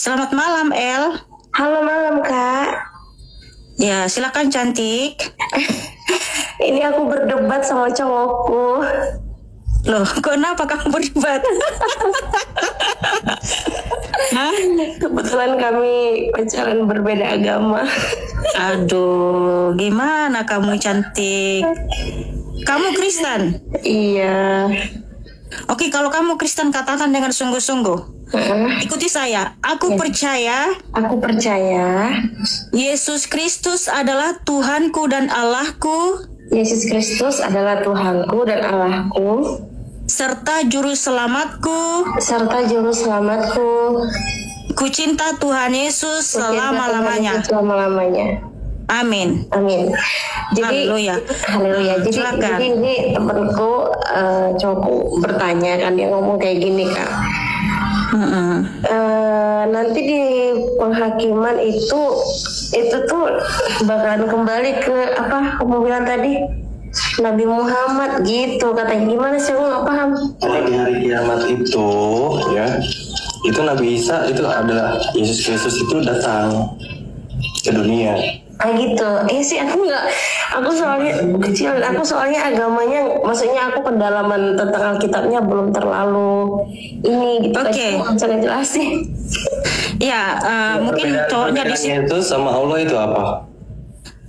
Selamat malam, El. Halo malam Kak. Ya, silakan cantik. Ini aku berdebat sama cowokku. Loh, kenapa kamu berdebat? Hah? Kebetulan kami pacaran berbeda agama. Aduh, gimana kamu cantik? Kamu Kristen? Iya. Oke, kalau kamu Kristen katakan dengan sungguh-sungguh. Ikuti saya. Aku percaya Yesus Kristus adalah Tuhanku dan Allahku, Yesus Kristus adalah Tuhanku dan Allahku, serta juru selamatku. Ku cinta Tuhan Yesus selama-lamanya. Amin. Jadi, Haleluya. Jadi ini temanku, cowokku bertanya kan, dia ngomong kayak gini Kak. Nanti di penghakiman itu tuh bakalan kembali ke apa kamu bilang tadi, Nabi Muhammad gitu katanya. Gimana sih, aku nggak paham. Kalau di hari kiamat itu ya, itu Nabi Isa itu adalah Yesus Kristus itu datang ke dunia. Gitu. Sih aku soalnya agamanya, maksudnya aku pendalaman tentang Alkitabnya belum terlalu ini gitu. Oke. Bisa ngejelasin. Ya, mungkin cowoknya di sini. Itu sama Allah itu apa?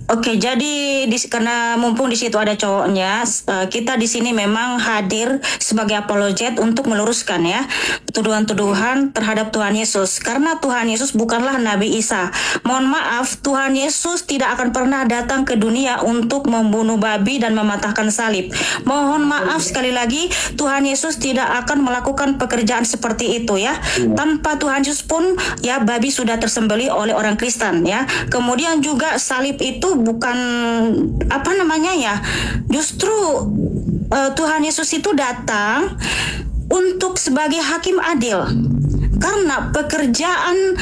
Oke, jadi karena mumpung di situ ada cowoknya, kita di sini memang hadir sebagai apologet untuk meluruskan ya tuduhan-tuduhan terhadap Tuhan Yesus. Karena Tuhan Yesus bukanlah Nabi Isa. Mohon maaf, Tuhan Yesus tidak akan pernah datang ke dunia untuk membunuh babi dan mematahkan salib. Mohon maaf sekali lagi, Tuhan Yesus tidak akan melakukan pekerjaan seperti itu ya. Tanpa Tuhan Yesus pun ya babi sudah tersembelih oleh orang Kristen ya. Kemudian juga salib itu bukan justru Tuhan Yesus itu datang untuk sebagai hakim adil. Karena pekerjaan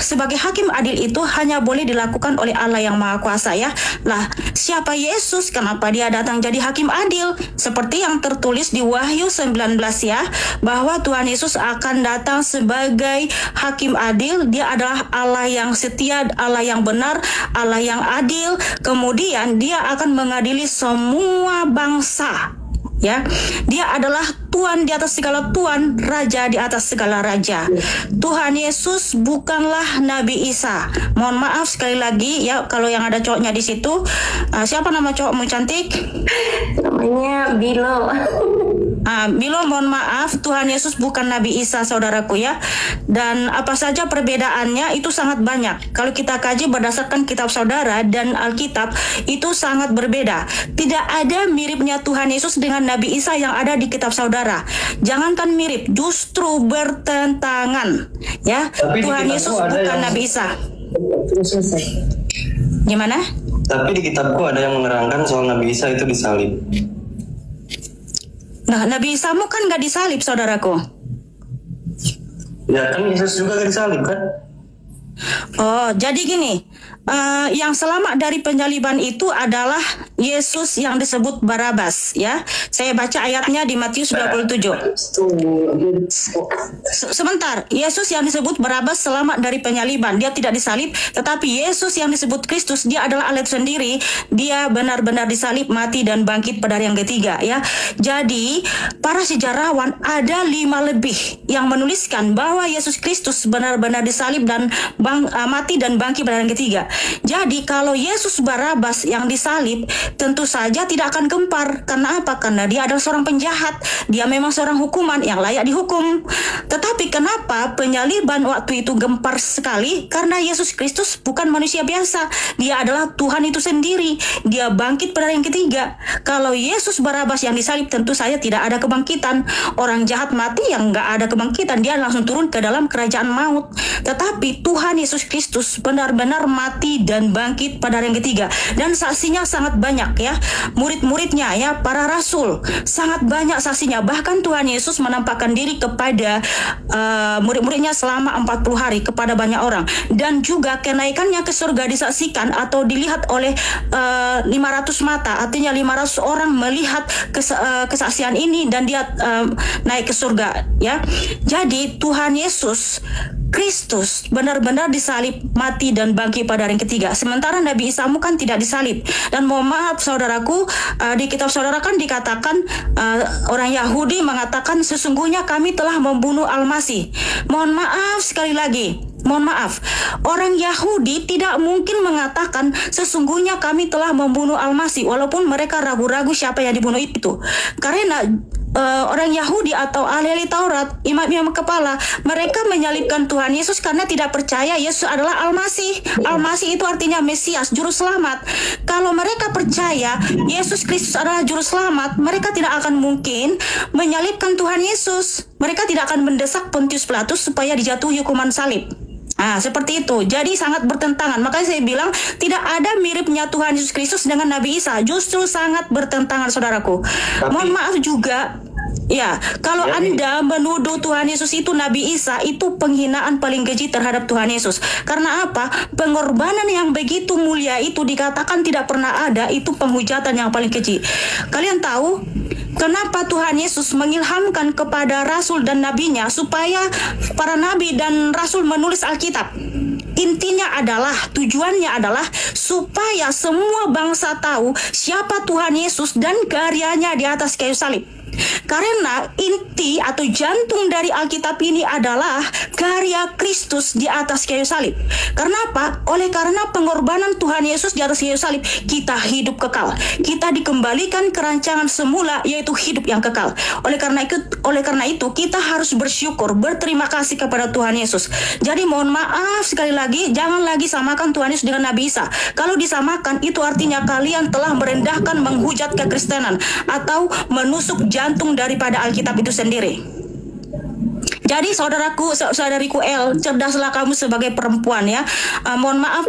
sebagai hakim adil itu hanya boleh dilakukan oleh Allah yang Maha Kuasa ya. Lah, siapa Yesus? Kenapa dia datang jadi hakim adil? Seperti yang tertulis di Wahyu 19 ya, bahwa Tuhan Yesus akan datang sebagai hakim adil. Dia adalah Allah yang setia, Allah yang benar, Allah yang adil. Kemudian dia akan mengadili semua bangsa. Ya, dia adalah Tuhan di atas segala Tuhan, Raja di atas segala Raja. Tuhan Yesus bukanlah Nabi Isa. Mohon maaf sekali lagi ya, kalau yang ada cowoknya di situ. Siapa nama cowokmu cantik? Namanya Bilo. Bilo, mohon maaf, Tuhan Yesus bukan Nabi Isa, saudaraku ya. Dan apa saja perbedaannya itu sangat banyak. Kalau kita kaji berdasarkan kitab saudara dan Alkitab, itu sangat berbeda. Tidak ada miripnya Tuhan Yesus dengan Nabi Isa yang ada di kitab saudara. Jangankan mirip, justru bertentangan. Ya, Tapi Tuhan Yesus bukan Nabi Isa. Gimana? Tapi di kitabku ada yang menerangkan soal Nabi Isa itu disalib. Nah, Nabi Isa mu kan nggak disalib, saudaraku. Ya kan Yesus juga gak disalib kan? Oh, jadi gini, yang selamat dari penyaliban itu adalah Yesus yang disebut Barabas ya. Saya baca ayatnya di Matius 27. Sebentar, Yesus yang disebut Barabas selamat dari penyaliban. Dia tidak disalib, tetapi Yesus yang disebut Kristus, dia adalah alat sendiri. Dia benar-benar disalib, mati dan bangkit pada hari yang ketiga ya. Jadi, para sejarawan ada 5 lebih yang menuliskan bahwa Yesus Kristus benar-benar disalib dan mati dan bangkit pada hari yang ketiga. Jadi kalau Yesus Barabas yang disalib, tentu saja tidak akan gempar. Karena apa? Karena dia adalah seorang penjahat. Dia memang seorang hukuman yang layak dihukum. Tetapi kenapa penyaliban waktu itu gempar sekali? Karena Yesus Kristus bukan manusia biasa. Dia adalah Tuhan itu sendiri. Dia bangkit pada hari yang ketiga. Kalau Yesus Barabas yang disalib, tentu saja tidak ada kebangkitan. Orang jahat mati yang nggak ada kebangkitan, dia langsung turun ke dalam kerajaan maut. Tetapi Tuhan Tuhan Yesus Kristus benar-benar mati dan bangkit pada hari yang ketiga. Dan saksinya sangat banyak ya. Murid-muridnya ya, para rasul, sangat banyak saksinya. Bahkan Tuhan Yesus menampakkan diri kepada murid-muridnya selama 40 hari kepada banyak orang. Dan juga kenaikannya ke surga disaksikan atau dilihat oleh 500 mata. Artinya 500 orang melihat kesaksian ini dan dia naik ke surga ya. Jadi Tuhan Yesus Kristus benar-benar disalib, mati dan bangkit pada hari yang ketiga. Sementara Nabi Isa kan tidak disalib. Dan mohon maaf saudaraku, di kitab saudara kan dikatakan orang Yahudi mengatakan sesungguhnya kami telah membunuh Al-Masih. Mohon maaf sekali lagi. Mohon maaf, orang Yahudi tidak mungkin mengatakan sesungguhnya kami telah membunuh Al-Masih, walaupun mereka ragu-ragu siapa yang dibunuh itu. Karena orang Yahudi atau ahli-ahli Taurat, imam-imam kepala, mereka menyalibkan Tuhan Yesus karena tidak percaya Yesus adalah Al-Masih. Al-Masih itu artinya Mesias, juru selamat. Kalau mereka percaya Yesus Kristus adalah juru selamat, mereka tidak akan mungkin menyalibkan Tuhan Yesus. Mereka tidak akan mendesak Pontius Pilatus supaya dijatuhi hukuman salib. Nah, seperti itu. Jadi sangat bertentangan. Makanya saya bilang tidak ada miripnya Tuhan Yesus Kristus dengan Nabi Isa. Justru sangat bertentangan, saudaraku. Mohon maaf juga. Ya, kalau Anda menuduh Tuhan Yesus itu Nabi Isa, itu penghinaan paling keji terhadap Tuhan Yesus. Karena apa? Pengorbanan yang begitu mulia itu dikatakan tidak pernah ada, itu penghujatan yang paling keji. Kalian tahu kenapa Tuhan Yesus mengilhamkan kepada rasul dan nabinya supaya para nabi dan rasul menulis Alkitab? Intinya adalah, tujuannya adalah supaya semua bangsa tahu siapa Tuhan Yesus dan karyanya di atas kayu salib. Karena inti atau jantung dari Alkitab ini adalah karya Kristus di atas kayu salib. Karena apa? Oleh karena pengorbanan Tuhan Yesus di atas kayu salib, kita hidup kekal. Kita dikembalikan ke rancangan semula, yaitu hidup yang kekal. Oleh karena itu kita harus bersyukur, berterima kasih kepada Tuhan Yesus. Jadi mohon maaf sekali lagi, jangan lagi samakan Tuhan Yesus dengan Nabi Isa. Kalau disamakan, itu artinya kalian telah merendahkan, menghujat kekristenan atau menusuk jantung daripada Alkitab itu sendiri. Jadi saudariku El, cerdaslah kamu sebagai perempuan ya. Mohon maaf,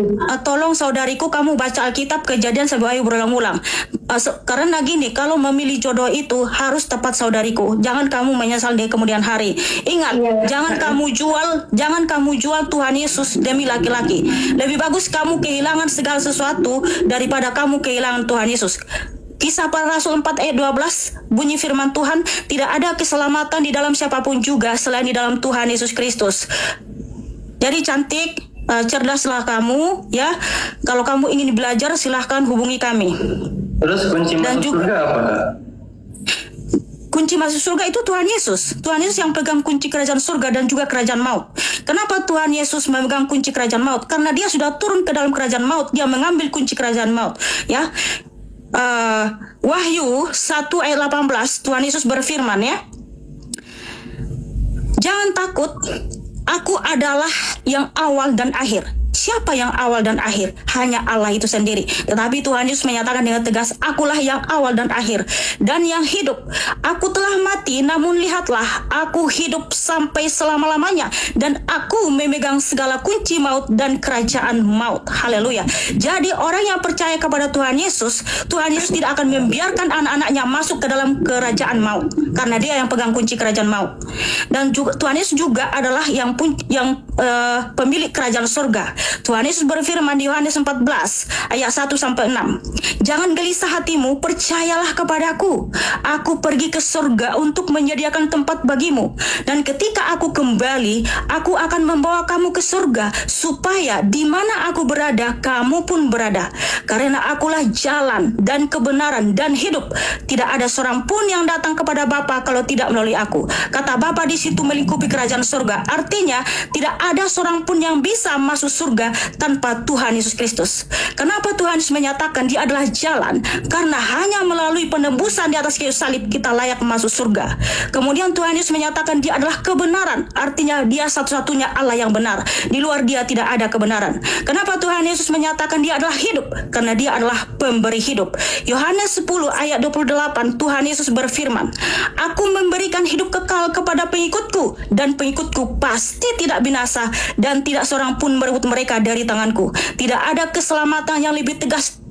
tolong saudariku kamu baca Alkitab Kejadian sampai berulang-ulang. Karena gini, kalau memilih jodoh itu harus tepat saudariku. Jangan kamu menyesal di kemudian hari. Ingat, jangan kamu jual Tuhan Yesus demi laki-laki. Lebih bagus kamu kehilangan segala sesuatu daripada kamu kehilangan Tuhan Yesus. Kisah Para Rasul 4 ayat 12 bunyi firman Tuhan, tidak ada keselamatan di dalam siapapun juga selain di dalam Tuhan Yesus Kristus. Jadi cantik, cerdaslah kamu ya. Kalau kamu ingin belajar silahkan hubungi kami. Terus kunci masuk surga apa, Kak? Kunci masuk surga itu Tuhan Yesus. Tuhan Yesus yang pegang kunci kerajaan surga dan juga kerajaan maut. Kenapa Tuhan Yesus memegang kunci kerajaan maut? Karena dia sudah turun ke dalam kerajaan maut. Dia mengambil kunci kerajaan maut ya. Wahyu 1 ayat 18 Tuhan Yesus berfirman ya, jangan takut, aku adalah yang awal dan akhir. Siapa yang awal dan akhir? Hanya Allah itu sendiri. Tetapi Tuhan Yesus menyatakan dengan tegas, akulah yang awal dan akhir dan yang hidup. Aku telah mati, namun lihatlah, aku hidup sampai selama-lamanya dan aku memegang segala kunci maut dan kerajaan maut. Haleluya. Jadi orang yang percaya kepada Tuhan Yesus tidak akan membiarkan anak-anaknya masuk ke dalam kerajaan maut, karena dia yang pegang kunci kerajaan maut. Dan juga Tuhan Yesus juga adalah yang pemilik kerajaan surga. Tuhan Yesus berfirman di Yohanes 14 ayat 1 sampai 6. Jangan gelisah hatimu, percayalah kepadaku. Aku pergi ke surga untuk menyediakan tempat bagimu. Dan ketika aku kembali, aku akan membawa kamu ke surga, supaya di mana aku berada, kamu pun berada. Karena akulah jalan dan kebenaran dan hidup. Tidak ada seorang pun yang datang kepada Bapa kalau tidak melalui aku. Kata Bapa di situ melingkupi kerajaan surga. Artinya tidak ada seorang pun yang bisa masuk surga surga tanpa Tuhan Yesus Kristus. Kenapa Tuhan Yesus menyatakan dia adalah jalan? Karena hanya melalui penebusan di atas kayu salib kita layak masuk surga. Kemudian Tuhan Yesus menyatakan dia adalah kebenaran, artinya dia satu-satunya Allah yang benar. Di luar dia tidak ada kebenaran. Kenapa Tuhan Yesus menyatakan dia adalah hidup? Karena dia adalah pemberi hidup. Yohanes 10 ayat 28, Tuhan Yesus berfirman, Aku memberikan hidup kekal kepada pengikutku, dan pengikutku pasti tidak binasa, dan tidak seorang pun merebut mereka dari tanganku. Tidak ada keselamatan yang lebih tegas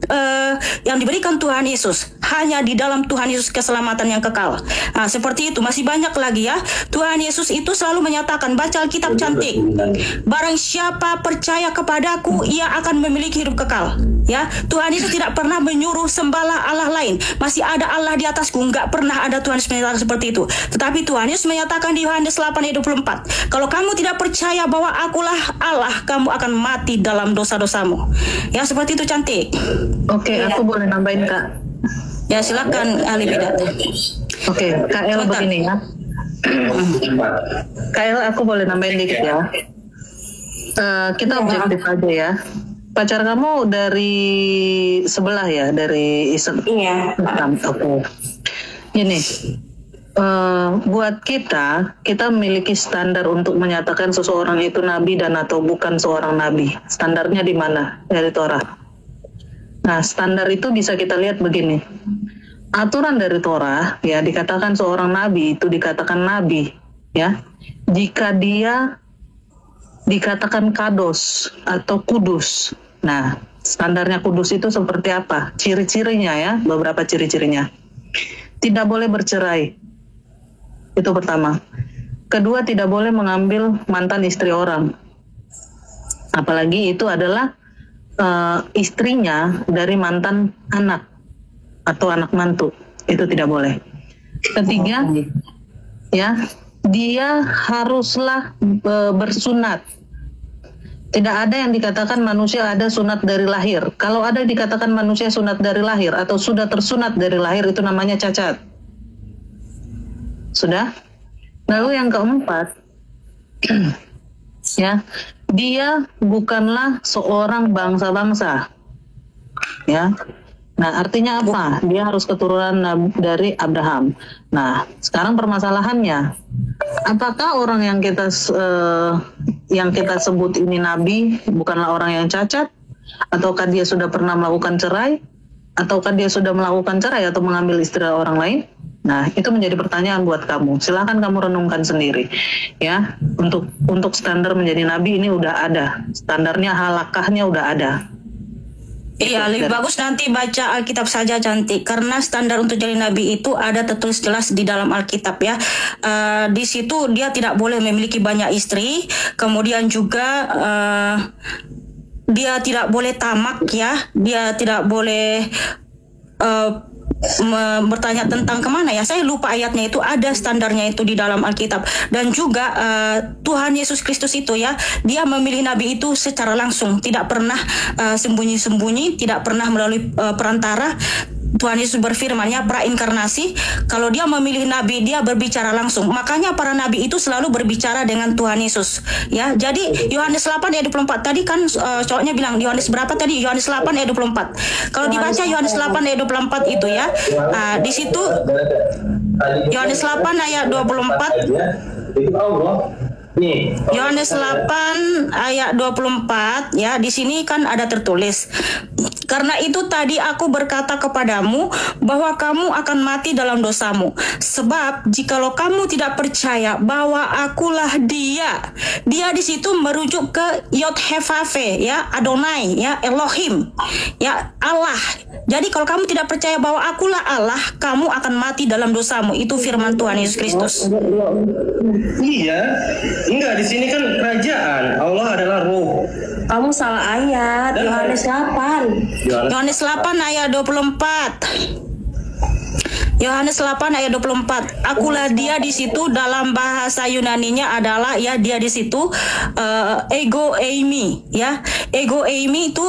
yang diberikan Tuhan Yesus. Hanya di dalam Tuhan Yesus keselamatan yang kekal. Nah, seperti itu, masih banyak lagi ya. Tuhan Yesus itu selalu menyatakan, baca Alkitab cantik, barang siapa percaya kepadaku, ia akan memiliki hidup kekal. Ya, Tuhan Yesus tidak pernah menyuruh sembahlah Allah lain. Masih ada Allah di atasku. Enggak pernah ada Tuhan Yesus menyatakan seperti itu. Tetapi Tuhan Yesus menyatakan di Yohanes 8 ayat 24, kalau kamu tidak percaya bahwa akulah Allah, kamu akan mati dalam dosa-dosamu. Ya, seperti itu cantik. Oke, aku boleh nambahin Kak. Ya, silakan ahli bidat. Oke, Kak El begini ya. Kak El, aku boleh nambahin dikit ya. Kita objektif aja ya. Pacar kamu dari sebelah ya, dari Islam. Iya. Oke. Gini, buat kita memiliki standar untuk menyatakan seseorang itu nabi dan atau bukan seorang nabi. Standarnya di mana? Dari Torah. Nah, standar itu bisa kita lihat begini. Aturan dari Torah, ya, dikatakan seorang nabi itu dikatakan nabi, ya, jika dia dikatakan kados atau kudus. Nah, standarnya kudus itu seperti apa? Ciri-cirinya ya, beberapa ciri-cirinya. Tidak boleh bercerai. Itu pertama. Kedua, tidak boleh mengambil mantan istri orang. Apalagi itu adalah istrinya dari mantan anak atau anak mantu. Itu tidak boleh. Ketiga, ya, dia haruslah bersunat. Tidak ada yang dikatakan manusia ada sunat dari lahir. Kalau ada dikatakan manusia sunat dari lahir atau sudah tersunat dari lahir, itu namanya cacat. Sudah? Lalu yang keempat, ya, dia bukanlah seorang bangsa-bangsa. Ya. Nah, artinya apa? Dia harus keturunan dari Abraham. Nah, sekarang permasalahannya, apakah orang yang kita sebut ini nabi bukanlah orang yang cacat, ataukah dia sudah pernah melakukan cerai, ataukah dia sudah melakukan cerai atau mengambil istri orang lain? Nah, itu menjadi pertanyaan buat kamu. Silakan kamu renungkan sendiri, ya. Untuk standar menjadi nabi ini udah ada, standarnya, halakahnya udah ada. Iya, lebih bagus nanti baca Alkitab saja cantik, karena standar untuk jadi nabi itu ada tertulis jelas di dalam Alkitab ya. Di situ dia tidak boleh memiliki banyak istri, kemudian juga dia tidak boleh tamak ya, dia tidak boleh bertanya tentang kemana ya, saya lupa ayatnya, itu ada standarnya itu di dalam Alkitab. Dan juga Tuhan Yesus Kristus itu ya, dia memilih nabi itu secara langsung, tidak pernah sembunyi-sembunyi, tidak pernah melalui perantara. Tuhan Yesus berfirman ya, prainkarnasi. Kalau dia memilih nabi, dia berbicara langsung. Makanya para nabi itu selalu berbicara dengan Tuhan Yesus ya. Jadi Yohanes 8 ayat 24 tadi kan cowoknya bilang Yohanes berapa tadi? Yohanes 8 ayat 24. Kalau dibaca Yohanes 8 ayat 24 itu ya, di situ Yohanes 8 ayat 24. Yohanes 8 ayat 24 ya, di sini kan ada tertulis, karena itu tadi aku berkata kepadamu bahwa kamu akan mati dalam dosamu, sebab jikalau kamu tidak percaya bahwa akulah dia di situ merujuk ke Yod Hevave ya, Adonai ya, Elohim ya, Allah. Jadi kalau kamu tidak percaya bahwa akulah Allah, kamu akan mati dalam dosamu. Itu firman Tuhan Yesus Kristus. Iya, enggak, di sini kan kerajaan Allah adalah roh. Kamu salah ayat. Yohanes 8. Yohanes 8 ayat 24. Yohanes 8 ayat 24. Akulah dia di situ, dalam bahasa Yunaninya adalah ya dia di situ ego eimi ya. Ego eimi itu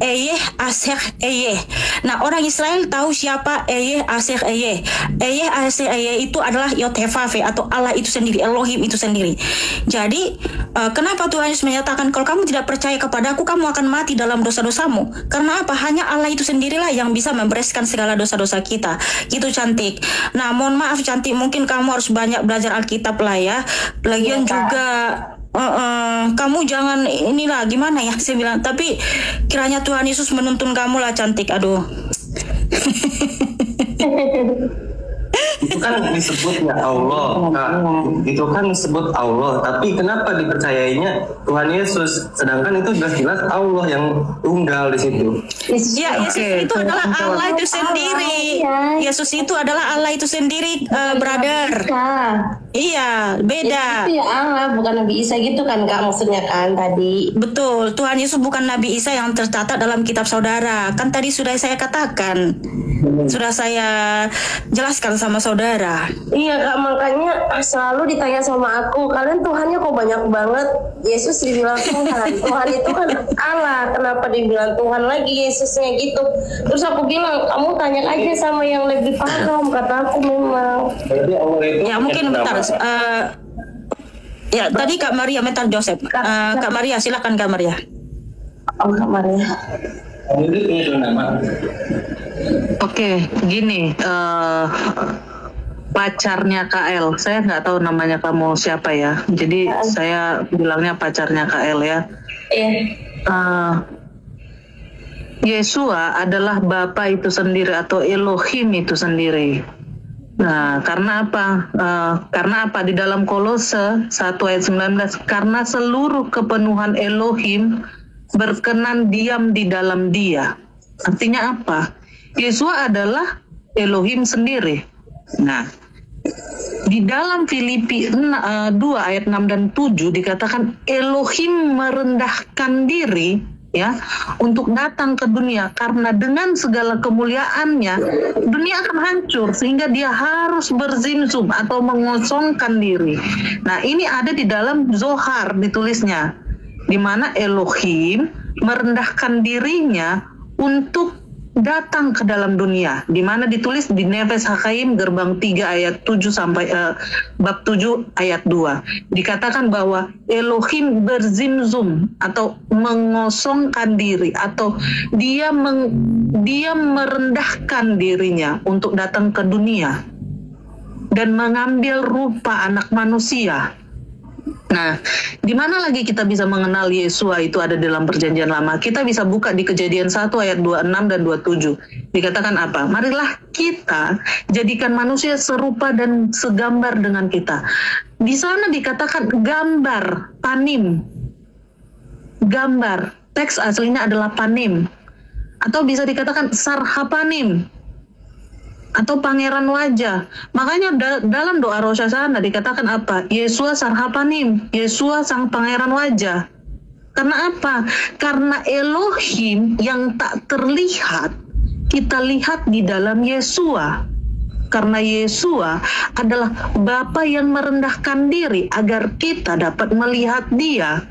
eyeh aseh eyeh. Nah, orang Israel tahu siapa eyeh aseh eyeh. Eyeh aseh eyeh itu adalah Yotevave atau Allah itu sendiri, Elohim itu sendiri. Jadi kenapa Tuhan Yesus menyatakan kalau kamu tidak percaya kepadaku, kamu akan mati dalam dosa-dosamu. Karena apa? Hanya Allah itu sendirilah yang bisa membereskan segala dosa-dosa kita. Gitu Cantik. Nah, mohon maaf Cantik, mungkin kamu harus banyak belajar Alkitab lah ya. Lagian juga kamu jangan inilah gimana ya saya bilang. Tapi kiranya Tuhan Yesus menuntun kamu lah Cantik. Aduh. Itu kan disebutnya Allah, Kak. Itu kan disebut Allah, tapi kenapa dipercayainya Tuhan Yesus, sedangkan itu jelas-jelas Allah yang tunggal di situ. Ya, Yesus itu adalah Allah itu sendiri. Yesus itu adalah Allah itu sendiri, brother. Iya, beda. Itu ya Allah, bukan Nabi Isa gitu kan Kak, maksudnya kan tadi. Betul, Tuhan Yesus bukan Nabi Isa yang tercatat dalam kitab saudara. Kan tadi sudah saya katakan, sudah saya jelaskan sama saudara. Iya Kak, makanya selalu ditanya sama aku, kalian Tuhannya kok banyak banget? Yesus dibilang Tuhan. Tuhan itu kan Allah, kenapa dibilang Tuhan lagi Yesusnya gitu? Terus aku bilang, kamu tanya aja sama yang lebih paham, kata aku memang. Berarti Allah itu Ya mungkin bentar. Ya tadi Kak Maria, bentar Joseph. Kak Maria, silakan Kak Maria. Oh Kak Maria. Allah itu punya dua nama. Oke, gini, pacarnya KL, saya nggak tahu namanya kamu siapa ya, jadi saya bilangnya pacarnya KL ya. Iya. Yesua adalah Bapa itu sendiri atau Elohim itu sendiri. Nah, karena apa? Karena apa? Di dalam Kolose 1 ayat 19, karena seluruh kepenuhan Elohim berkenan diam di dalam Dia. Artinya apa? Yesua adalah Elohim sendiri. Nah, di dalam Filipi 2 ayat 6 dan 7 dikatakan Elohim merendahkan diri ya untuk datang ke dunia, karena dengan segala kemuliaannya dunia akan hancur sehingga dia harus berzimzum atau mengosongkan diri. Nah, ini ada di dalam Zohar ditulisnya, di mana Elohim merendahkan dirinya untuk datang ke dalam dunia, di mana ditulis di Nefes Hakaim gerbang 3 ayat 7 sampai bab 7 ayat 2 dikatakan bahwa Elohim berzimzum atau mengosongkan diri, atau dia merendahkan dirinya untuk datang ke dunia dan mengambil rupa anak manusia. Nah, di mana lagi kita bisa mengenal Yesua itu ada dalam Perjanjian Lama? Kita bisa buka di Kejadian 1 ayat 26 dan 27. Dikatakan apa? Marilah kita jadikan manusia serupa dan segambar dengan kita. Di sana dikatakan gambar, panim. Gambar, teks aslinya adalah panim. Atau bisa dikatakan sarhapanim. Atau pangeran wajah. Makanya dalam doa Rosh Hashanah dikatakan apa? Yesua sarhapanim, Yesua sang pangeran wajah. Karena apa? Karena Elohim yang tak terlihat kita lihat di dalam Yesua. Karena Yesua adalah Bapa yang merendahkan diri agar kita dapat melihat Dia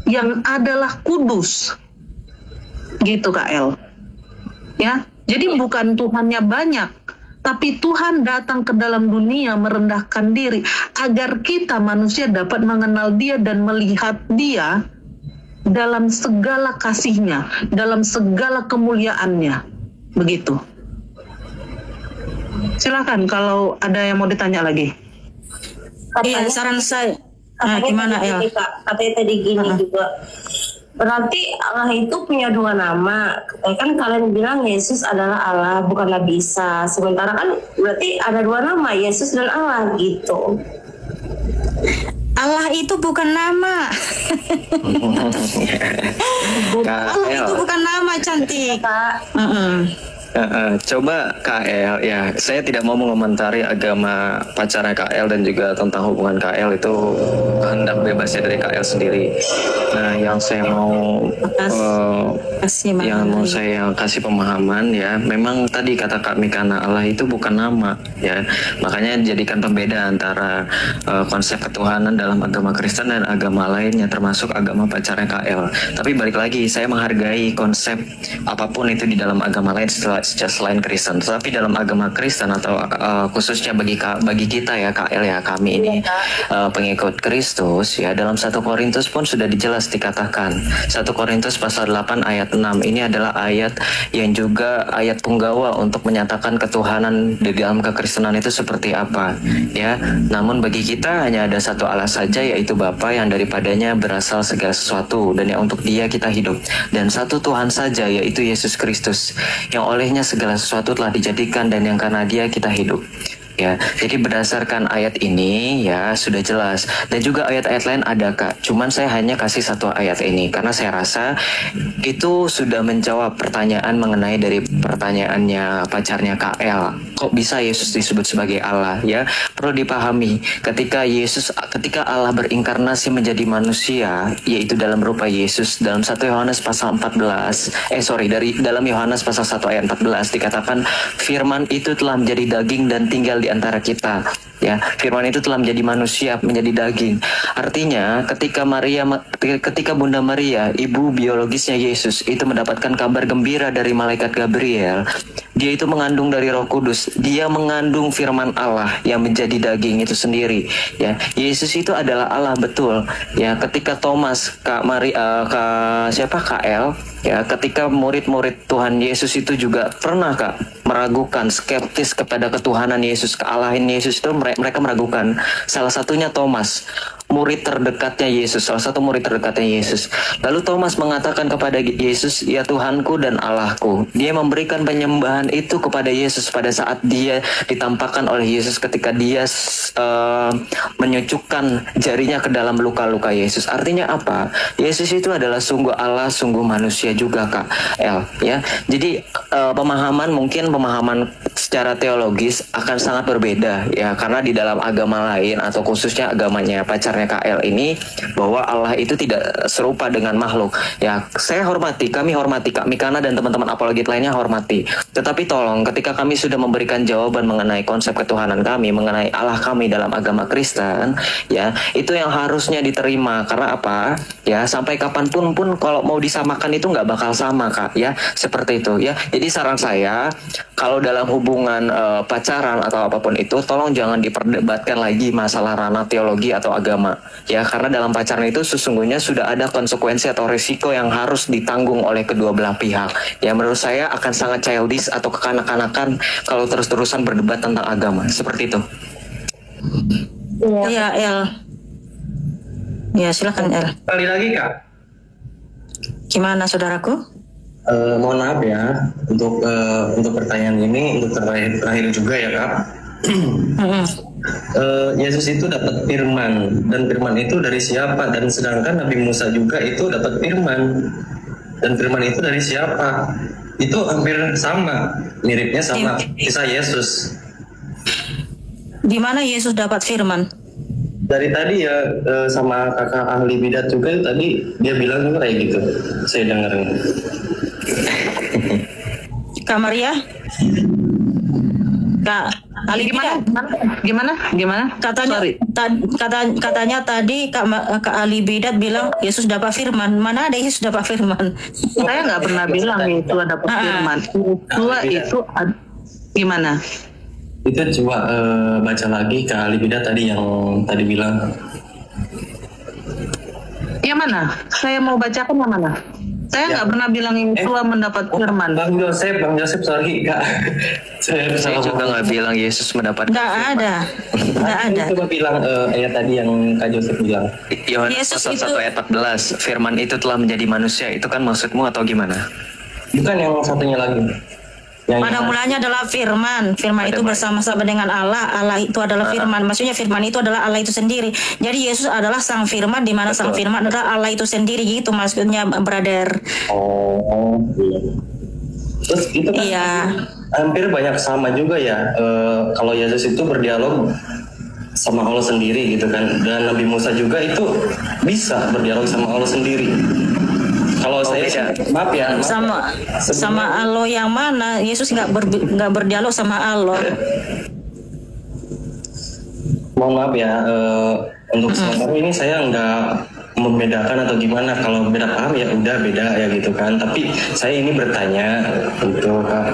yang adalah kudus. Gitu Kak El. Ya, jadi bukan Tuhannya banyak, tapi Tuhan datang ke dalam dunia merendahkan diri agar kita manusia dapat mengenal Dia dan melihat Dia dalam segala kasih-Nya, dalam segala kemuliaan-Nya. Begitu. Silakan kalau ada yang mau ditanya lagi. Iya, saran saya. Gimana ya? Katanya tadi gini juga. Berarti Allah itu punya dua nama. Kan kalian bilang Yesus adalah Allah, bukan Nabi Isa. Sementara kan berarti ada dua nama, Yesus dan Allah gitu. Allah itu bukan nama. Allah itu bukan nama, Cantik. Coba KL ya, saya tidak mau mengomentari agama pacarnya KL dan juga tentang hubungan KL itu kehendak bebasnya dari KL sendiri. Nah, yang saya mau saya kasih pemahaman ya, memang tadi kata Kak Mikana, Allah itu bukan nama ya, makanya jadikan pembeda antara konsep ketuhanan dalam agama Kristen dan agama lainnya termasuk agama pacarnya KL. Tapi balik lagi, saya menghargai konsep apapun itu di dalam agama lain selain Kristen. Tetapi dalam agama Kristen atau khususnya bagi kita ya KL ya, kami ini pengikut Kristus ya, dalam 1 Korintus pun sudah dijelas dikatakan. 1 Korintus pasal 8 ayat 6 ini adalah ayat yang juga ayat punggawa untuk menyatakan ketuhanan di dalam kekristenan itu seperti apa ya. Namun bagi kita hanya ada satu Allah saja, yaitu Bapa, yang daripadanya berasal segala sesuatu dan yang untuk Dia kita hidup, dan satu Tuhan saja, yaitu Yesus Kristus, yang olehnya segala sesuatu telah dijadikan dan yang karena Dia kita hidup. Ya, jadi berdasarkan ayat ini ya sudah jelas, dan juga ayat-ayat lain ada Kak. Cuman saya hanya kasih satu ayat ini karena saya rasa itu sudah menjawab pertanyaan mengenai dari pertanyaannya pacarnya KL. Kok bisa Yesus disebut sebagai Allah ya? Perlu dipahami, ketika Allah berinkarnasi menjadi manusia, yaitu dalam rupa Yesus, dalam 1 Yohanes pasal 14, dalam Yohanes pasal 1 ayat 14 dikatakan firman itu telah menjadi daging dan tinggal di antara kita. Ya, firman itu telah menjadi manusia, menjadi daging. Artinya, ketika Bunda Maria, ibu biologisnya Yesus, itu mendapatkan kabar gembira dari malaikat Gabriel, dia itu mengandung dari Roh Kudus. Dia mengandung firman Allah yang menjadi daging itu sendiri. Ya, Yesus itu adalah Allah betul. Ya, ketika Thomas, KL, ya, ketika murid-murid Tuhan Yesus itu juga pernah meragukan, skeptis kepada ketuhanan Yesus, kealahan Yesus itu mereka meragukan. Salah satunya Thomas, murid terdekatnya Yesus, salah satu murid terdekatnya Yesus. Lalu Thomas mengatakan kepada Yesus, ya Tuhanku dan Allahku. Dia memberikan penyembahan itu kepada Yesus pada saat dia ditampakkan oleh Yesus ketika dia menyucukkan jarinya ke dalam luka-luka Yesus. Artinya apa? Yesus itu adalah sungguh Allah, sungguh manusia juga Kak El ya. Jadi pemahaman secara teologis akan sangat berbeda ya, karena di dalam agama lain atau khususnya agamanya pacarnya KL ini, bahwa Allah itu tidak serupa dengan makhluk ya. Kami hormati Kak Mikana dan teman-teman apologit lainnya hormati, tetapi tolong ketika kami sudah memberikan jawaban mengenai konsep ketuhanan kami, mengenai Allah kami dalam agama Kristen ya, itu yang harusnya diterima. Karena apa ya, sampai kapanpun pun kalau mau disamakan itu nggak bakal sama Kak ya, seperti itu ya. Jadi saran saya, kalau dalam hubungan pacaran atau apapun itu, tolong jangan diperdebatkan lagi masalah ranah teologi atau agama ya, karena dalam pacaran itu sesungguhnya sudah ada konsekuensi atau risiko yang harus ditanggung oleh kedua belah pihak ya. Menurut saya akan sangat childish atau kekanak-kanakan kalau terus-terusan berdebat tentang agama seperti itu. Iya, El. Ya, silakan El. Kali lagi Kak. Gimana saudaraku? Mohon maaf ya untuk pertanyaan ini, untuk terakhir juga ya Kak. Yesus itu dapat firman, dan firman itu dari siapa? Dan sedangkan Nabi Musa juga itu dapat firman, dan firman itu dari siapa? Itu hampir sama, miripnya sama kisah Yesus. Di mana Yesus dapat firman? Dari tadi ya, sama kakak ahli bidat juga tadi dia bilang kayak gitu, saya dengarnya. Kak Maria? Kak ahli bidat? Gimana? Katanya tadi Kak ahli bidat bilang Yesus dapat firman. Mana ada Yesus dapat firman? Saya nggak pernah bilang itu dapat firman. Itu gimana? Itu coba baca lagi ke ahli bidat tadi yang tadi bilang. Yang mana? Saya mau bacakan yang mana? Saya nggak pernah bilang Yesua mendapat firman. Bang Joseph, sorry Kak. Saya juga nggak bilang Yesus mendapat. Nggak ada. Coba bilang ayat tadi yang Kak Joseph bilang. Yohanes pasal 1 ayat 14. Firman itu telah menjadi manusia. Itu kan maksudmu atau gimana? Bukan, yang satunya lagi. Pada mulanya adalah firman. Firman itu bersama-sama dengan Allah. Allah itu adalah firman. Maksudnya firman itu adalah Allah itu sendiri. Jadi Yesus adalah sang firman, di mana sang firman adalah Allah itu sendiri, gitu maksudnya, brother. Oh, iya. Terus itu kan Iya. hampir banyak sama juga ya. Kalau Yesus itu berdialog sama Allah sendiri gitu kan, dan Nabi Musa juga itu bisa berdialog sama Allah sendiri. Kalau saya maaf ya, Sama Allah yang mana? Yesus nggak berdialog sama Allah. mohon maaf ya, untuk sementara ini saya nggak membedakan atau gimana. Kalau beda paham ya udah beda ya gitu kan. Tapi saya ini bertanya gitu Kak.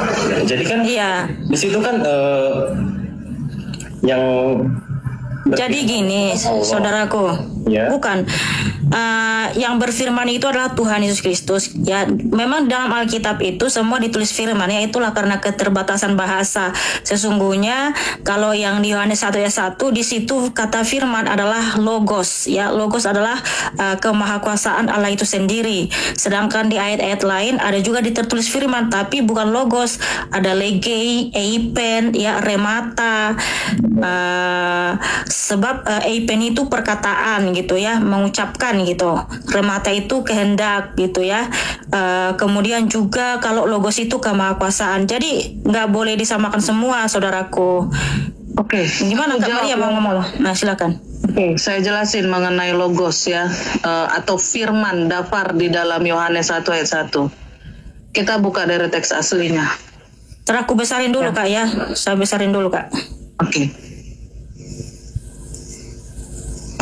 Jadi kan Iya. di situ kan yang Jadi gini, saudaraku, Ya. bukan yang berfirman itu adalah Tuhan Yesus Kristus. Ya, memang dalam Alkitab itu semua ditulis firman. Ya, itulah karena keterbatasan bahasa. Sesungguhnya kalau yang di Yohanes 1 ayat 1 di situ kata firman adalah logos. Ya, logos adalah kemahakuasaan Allah itu sendiri. Sedangkan di ayat-ayat lain ada juga ditertulis firman, tapi bukan logos. Ada legei, eipen, ya, remata. Sebab eipen itu perkataan gitu ya, mengucapkan gitu. Remata itu kehendak gitu ya. Kemudian juga kalau logos itu kemahakuasaan. Jadi nggak boleh disamakan semua, saudaraku. Oke. Gimana Kak Jawab Maria ya. mau ngomong? Nah, silakan. Oke, saya jelasin mengenai logos ya, atau firman dafar di dalam Yohanes 1 ayat 1. Kita buka dari teks aslinya. Ntar aku besarin dulu Kak ya. Saya besarin dulu Kak. Oke.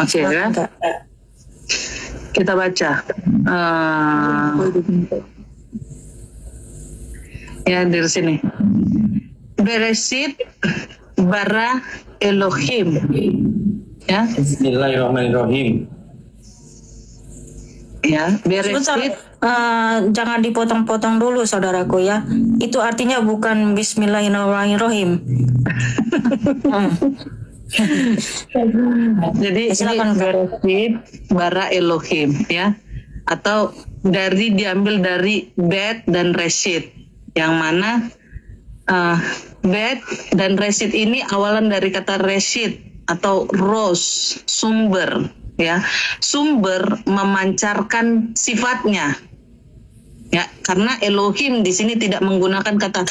Oke ya. Kak. Kita baca. Ya dari sini. Bereshit bara Elohim. Ya, Bismillahirrahmanirrahim. ya. Sebentar, Bereshit. jangan dipotong-potong dulu saudaraku ya. Itu artinya bukan Bismillahirrahmanirrahim. Jadi ini Silakan, Kak. Bereshit bara Elohim ya, atau diambil dari bet dan reshit, yang mana bet dan reshit ini awalan dari kata reshit atau ros, sumber ya, sumber memancarkan sifatnya. Ya, karena Elohim di sini tidak menggunakan kata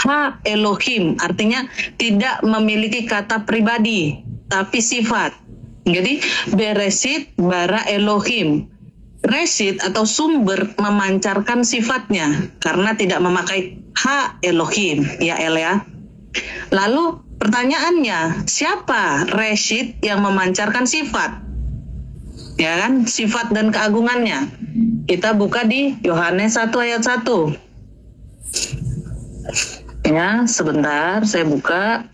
ha Elohim, artinya tidak memiliki kata pribadi, tapi sifat. Jadi Bereshit bara Elohim. Reshit atau sumber memancarkan sifatnya karena tidak memakai ha Elohim, ya El ya. Lalu pertanyaannya, siapa Reshit yang memancarkan sifat? Ya kan, sifat dan keagungannya. Kita buka di Yohanes 1 ayat 1. Ya, sebentar saya buka.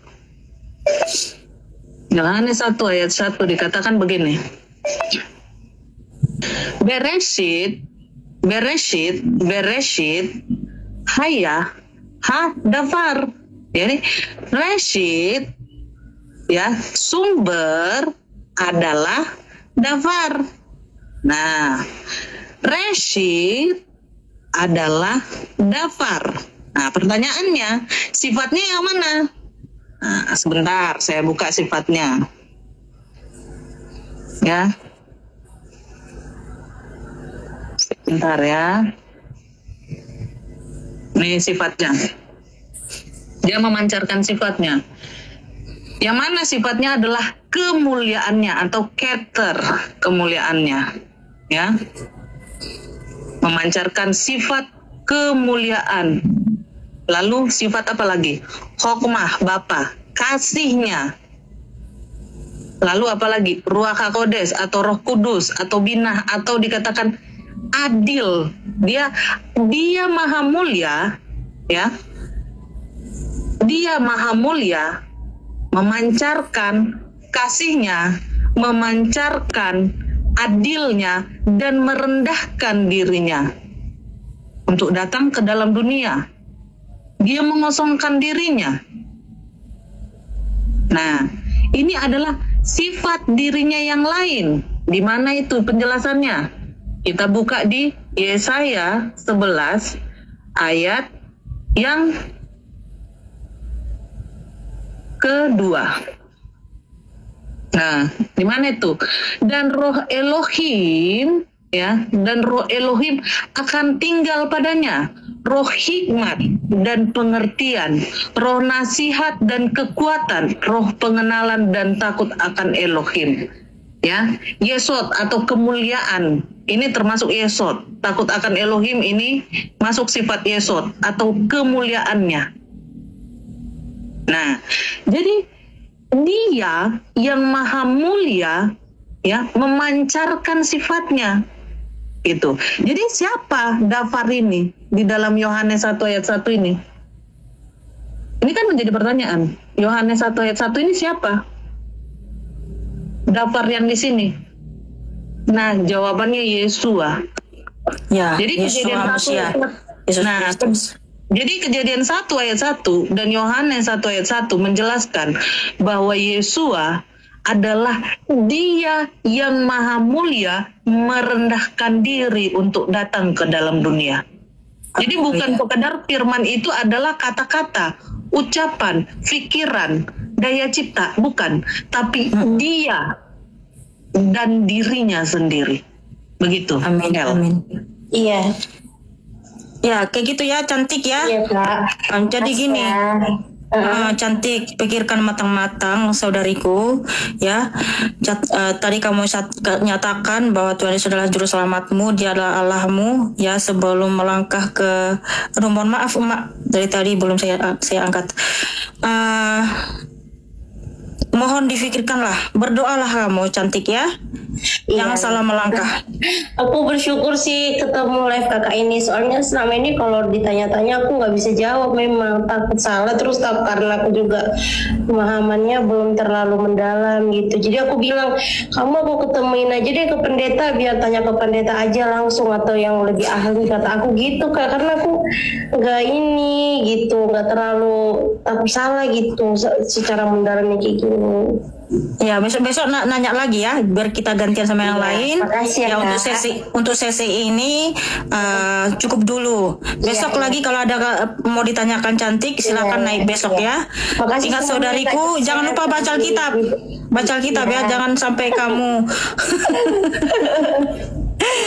Yohanes 1 ayat 1 dikatakan begini. Bereshit, haya, ha dafar. Jadi reshit ya, sumber adalah dafar. Nah, reshit adalah dafar. Nah, pertanyaannya, sifatnya yang mana? Nah, sebentar, saya buka sifatnya. Ya. Sebentar ya. Ini sifatnya. Dia memancarkan sifatnya. Yang mana sifatnya adalah kemuliaannya atau keter kemuliaannya. Ya. Memancarkan sifat kemuliaan. Lalu sifat apa lagi? Hokmah, Bapa, kasihnya. Lalu apa lagi? Ruach HaKodes atau Roh Kudus atau Binah atau dikatakan adil. Dia maha mulia, ya. Dia maha mulia, memancarkan kasihnya, memancarkan adilnya dan merendahkan dirinya untuk datang ke dalam dunia. Dia mengosongkan dirinya. Nah, ini adalah sifat dirinya yang lain. Di mana itu penjelasannya? Kita buka di Yesaya 11 ayat yang kedua. Nah, di mana itu? Dan roh Elohim, ya, dan roh Elohim akan tinggal padanya. roh hikmat dan pengertian, roh nasihat dan kekuatan, roh pengenalan dan takut akan Elohim. Ya, yesod atau kemuliaan ini termasuk yesod. Takut akan Elohim ini masuk sifat yesod atau kemuliaannya. Nah, jadi dia yang maha mulia ya memancarkan sifatnya gitu. Jadi siapa Dafar ini di dalam Yohanes 1 ayat 1 ini? Ini kan menjadi pertanyaan. Yohanes 1 ayat 1 ini siapa? Dafar yang di sini. Nah, jawabannya Yesua. Ya, Jadi Yesus kejadian manusia. 1. Yesus Nah, Kristus. jadi kejadian 1 ayat 1 dan Yohanes 1 ayat 1 menjelaskan bahwa Yesua adalah dia yang maha mulia merendahkan diri untuk datang ke dalam dunia. Jadi bukan sekedar firman itu adalah kata-kata, ucapan, pikiran, daya cipta, bukan. Tapi dia dan dirinya sendiri. Begitu. Amin, El. amin. Iya. Ya, kayak gitu ya, cantik ya. Iya, Kak. Jadi gini, cantik, pikirkan matang-matang, saudariku, ya. Tadi kamu nyatakan bahwa Tuhan Yesus adalah juru selamatmu, Dia adalah Allahmu, ya. Sebelum melangkah ke, mohon maaf, Mak, dari tadi belum saya angkat. Mohon difikirkanlah, berdoalah kamu, cantik ya. Jangan salah melangkah. Aku bersyukur sih ketemu live kakak ini. Soalnya selama ini kalau ditanya-tanya aku nggak bisa jawab. Memang takut salah. Terus karena aku juga pemahamannya belum terlalu mendalam gitu. Jadi aku bilang, kamu aku ketemuin aja deh ke pendeta. Biar tanya ke pendeta aja langsung. Atau yang lebih ahli, kata aku gitu Kak. Karena aku nggak ini gitu. Nggak terlalu takut salah gitu. Secara mendalamnya kayak gini. Ya, besok nanya lagi ya, biar kita gantian sama yang lain. Makasih ya, Ya, Kak. untuk sesi ini cukup dulu. Besok lagi kalau ada mau ditanyakan cantik, silakan naik besok ya. Makasih Ingat semuanya, saudariku, Kak. jangan lupa baca Alkitab. Baca Alkitab ya, jangan sampai kamu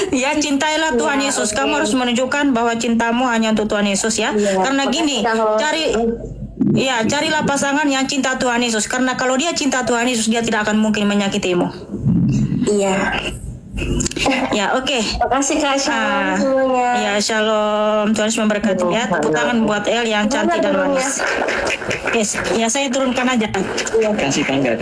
ya, cintailah Tuhan Yesus. Kamu harus menunjukkan bahwa cintamu hanya untuk Tuhan Yesus ya. Karena gini, carilah pasangan yang cinta Tuhan Yesus. Karena kalau dia cinta Tuhan Yesus, dia tidak akan mungkin menyakitimu. Iya. Ya, oke. Makasih Kak, shalom semuanya. Ya, shalom. Tuhan Yesus memberkati ya. Tepuk tangan buat El yang cantik dan manis. Yes. Ya, saya turunkan aja. Kasih tangga.